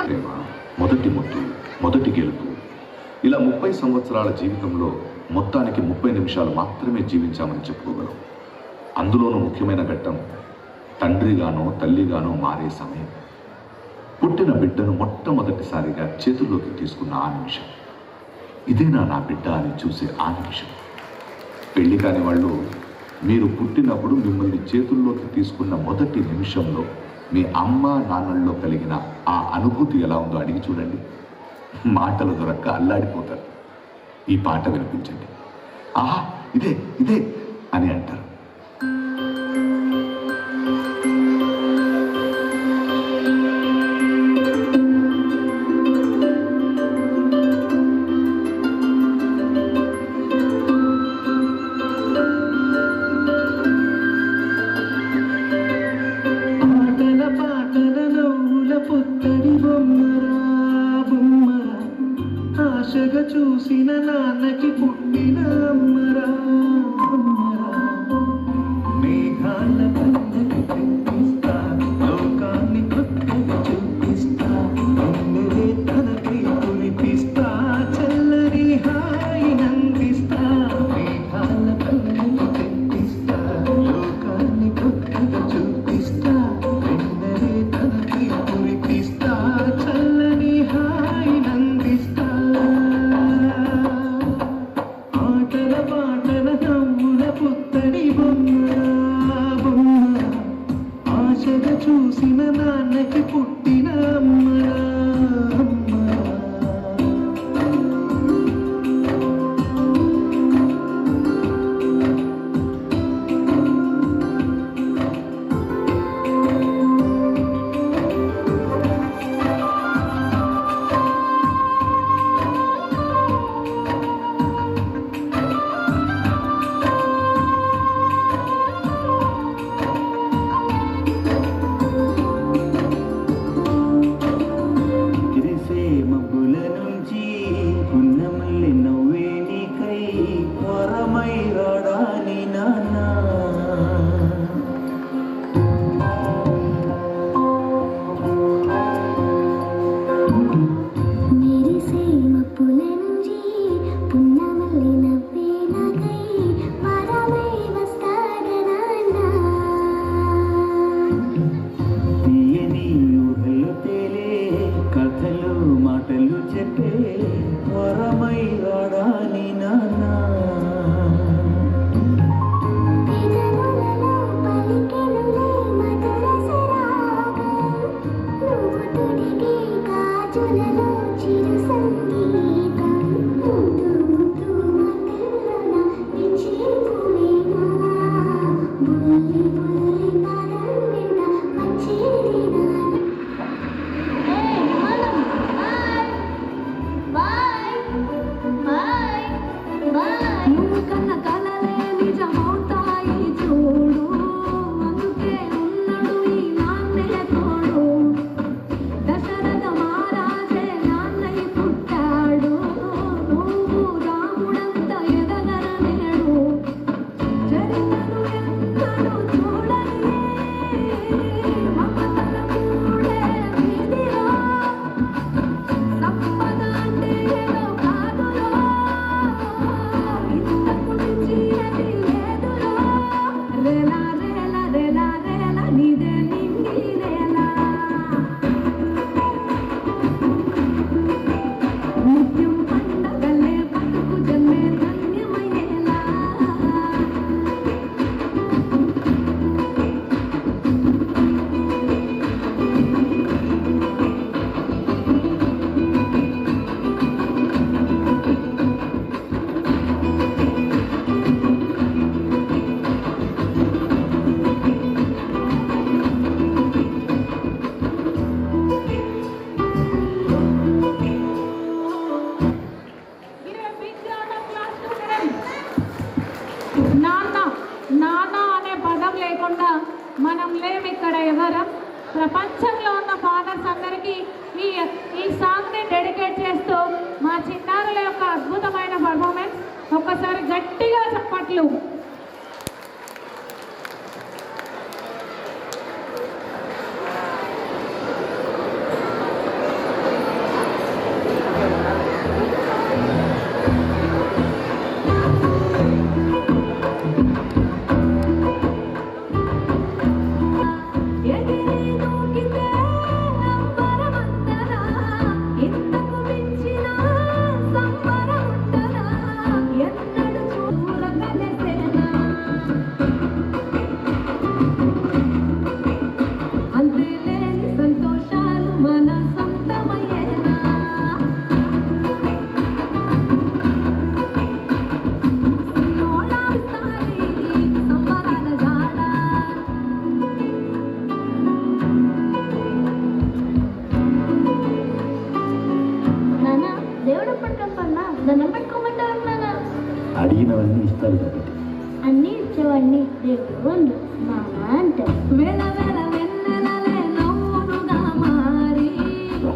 ప్రేమ, మొదటి ముద్దు, మొదటి గెలుపు, ఇలా 30 సంవత్సరాల జీవితంలో మొత్తానికి 30 నిమిషాలు మాత్రమే జీవించామని చెప్పుకోగలం. అందులోనూ ముఖ్యమైన ఘట్టం తండ్రిగానో తల్లిగానో మారే సమయం. పుట్టిన బిడ్డను మొట్టమొదటిసారిగా చేతుల్లోకి తీసుకున్న ఆ నిమిషం, ఇదేనా నా బిడ్డ అని చూసే ఆ నిమిషం. పెళ్లి కాని వాళ్ళు మీరు పుట్టినప్పుడు మిమ్మల్ని చేతుల్లోకి తీసుకున్న మొదటి నిమిషంలో మీ అమ్మ నాన్నల్లో కలిగిన ఆ అనుభూతి ఎలా ఉందో అడిగి చూడండి. మాటలు దొరక్క అల్లాడిపోతారు. ఈ పాట వినిపించండి. ఆహా, ఇదే ఇదే అని అంటారు. ఆశగా చూసిన నాన్నకి పుట్టిన అమ్మరా, మేఘాల పంటకి తెప్పిస్తా, లోకాన్ని కొత్తగా చూపిస్తా, అమ్మరే తనకి కురిపిస్తా, చల్లని హాయినందిస్తా. మేఘాల పంటకి తెప్పిస్తా, లోకాన్ని కొత్తగా చూపిస్తా, అమ్మరే తనకి కురిపిస్తా, చల్లని హాయినందిస్తా. ఆశగా చూసిన నాన్నకి పుట్టిన అమ్మరా, కథలు మాటలు చెప్పే వరమై రాడాని నాన్నా. మనం లేము ఇక్కడ ఎవరం. ప్రపంచంలో ఉన్న ఫాదర్స్ అందరికీ ఈ సాంగ్ని డెడికేట్ చేస్తూ మా చిన్నారుల యొక్క అద్భుతమైన పర్ఫార్మెన్స్ ఒక్కసారి గట్టిగా చప్పట్లు. దండం పెట్టుకోమంటారు నాన్న. అడిగినవన్నీ ఇస్తాడు కాబట్టి. అన్నీ ఇచ్చేవాడిని దేవుడు అండు నాన్న అంటే వేల వేల వెన్నెలలే నవ్వులుగా మారి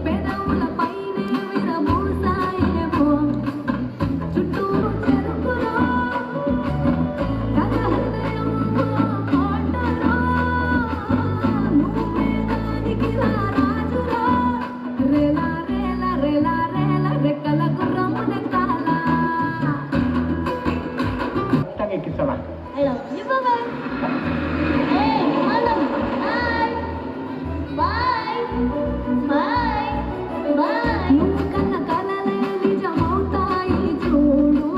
పెదవుల పైనే విరబూసాయేమో చుట్టూరు చెరుకులో కథ హృదయంలో కోటలో నువ్వే దానికి రాజురా రేలా రేలా రేలా రేలా రెక్కల గుర్రము నెక్కాలా. I love you, Baba. Hey, Malam. Bye. Bye. Bye. Bye. నువ్వు కన్న కలలే నిజమవుతాయి చూడు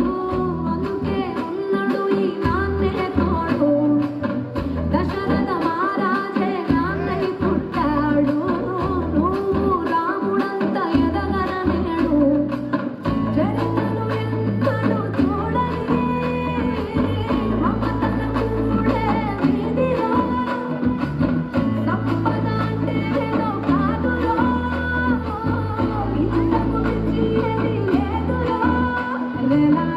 అందుకే ఉన్నాడు ఈ నాన్నే తోడు దశరథ మహారాజే నాన్నై పుట్టాడు నువ్వు రాముడంత ఎదగననేడు చరిత్రను ఎన్నడూ చూడని Rela